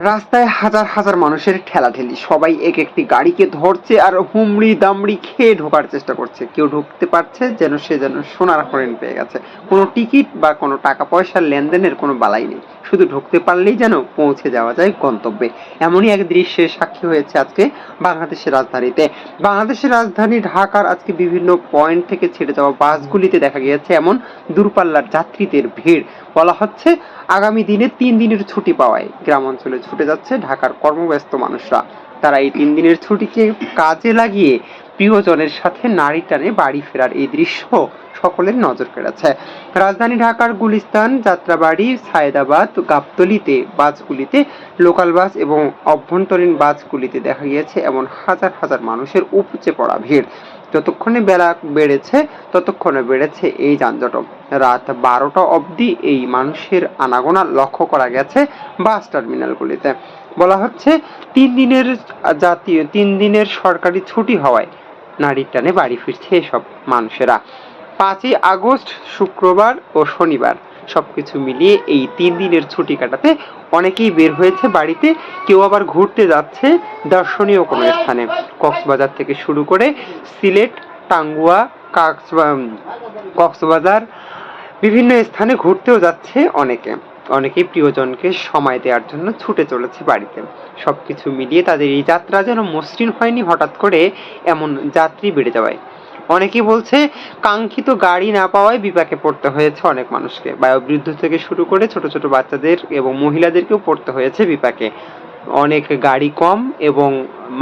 রাস্তায় হাজার হাজার মানুষের ঠেলাঠেলি, সবাই এক একটি গাড়িকে ধরছে আর হুমড়ি দামড়ি খেয়ে ঢোকার চেষ্টা করছে। কেউ ঢুকতে পারছে যেন সে যেন সোনার হরিণ পেয়ে গেছে। কোনো টিকিট বা কোনো টাকা পয়সার লেনদেনের কোনো বালাই নেই, শুধু ঢুকতে পারলেই যেন পৌঁছে যাওয়া যায় গন্তব্যে। এমনই এক দৃশ্যের সাক্ষী হয়েছে আজকে বাংলাদেশের রাজধানীতে। বাংলাদেশের রাজধানী ঢাকার আজকে বিভিন্ন পয়েন্ট থেকে ছেড়ে যাওয়া বাসগুলিতে দেখা গিয়েছে এমন দূরপাল্লার যাত্রীদের ভিড়। বলা হচ্ছে আগামী দিনে 3 দিনের ছুটি পাওয়ায় গ্রাম অঞ্চলে ছুটে যাচ্ছে ঢাকার কর্মব্যস্ত মানুষরা। তারা এই 3 দিনের ছুটিকে কাজে লাগিয়ে প্রিয়জনের সাথে নাড়ি টানে বাড়ি ফেরার এই দৃশ্য সকলের নজর কেড়েছে। রাজধানী ঢাকার গুলিস্তান, যাত্রাবাড়ি, সায়েদাবাদ, গাবতলীতে বাসগুলিতে, লোকাল বাস এবং অভ্যন্তরীণ বাসগুলিতে দেখা গিয়েছে এমন হাজার হাজার মানুষের উপচে পড়া ভিড়। যতক্ষণে বেলা বেড়েছে ততক্ষণে বেড়েছে এই যানজট। রাত 12টা অবধি এই মানুষের আনাগোনা লক্ষ্য করা গেছে বাস টার্মিনালগুলিতে। বলা হচ্ছে 3 দিনের সরকারি ছুটি হওয়ায় নাড়ির টানে বাড়ি ফিরছে এসব মানুষেরা। 5ই আগস্ট শুক্রবার ও শনিবার সবকিছু মিলিয়ে এই 3 দিনের ছুটি কাটাতে অনেকেই বের হয়েছে বাড়িতে। কেউ আবার ঘুরতে যাচ্ছে দর্শনীয় কোনো স্থানে। কক্সবাজার থেকে শুরু করে সিলেট, টাঙ্গুয়া, কক্সবাজার বিভিন্ন স্থানে ঘুরতেও যাচ্ছে অনেকেই প্রিয়জনকে সময় দেওয়ার জন্য ছুটে চলেছে বাড়িতে। সবকিছু মিলিয়ে তাদের এই যাত্রা যেন মসৃণ হয়নি হঠাৎ করে এমন যাত্রী বেড়ে যাওয়ায়। অনেকেই বলছে কাঙ্ক্ষিত গাড়ি না পাওয়ায় বিপাকে পড়তে হয়েছে অনেক মানুষকে। বয়োবৃদ্ধ থেকে শুরু করে ছোট ছোট বাচ্চাদের এবং মহিলাদেরকেও পড়তে হয়েছে বিপাকে। অনেক গাড়ি কম এবং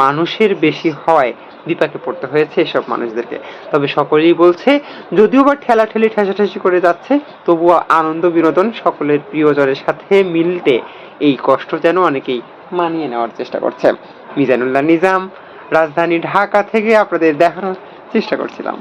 মানুষের বেশি হওয়ায় বিপাকে পড়তে হয়েছে এসব মানুষদেরকে। তবে সকলেই বলছে যদিও বা ঠেলাঠেলি ঠেসাঠেসি করে যাচ্ছে, তবুও আনন্দ বিনোদন সকলের প্রিয়জনের সাথে মিলতে এই কষ্ট যেন অনেকেই মানিয়ে নেওয়ার চেষ্টা করছে। মিজানুল্লাহ নিজাম, রাজধানী ঢাকা থেকে আপনাদের দেখানোর চেষ্টা করছিলাম।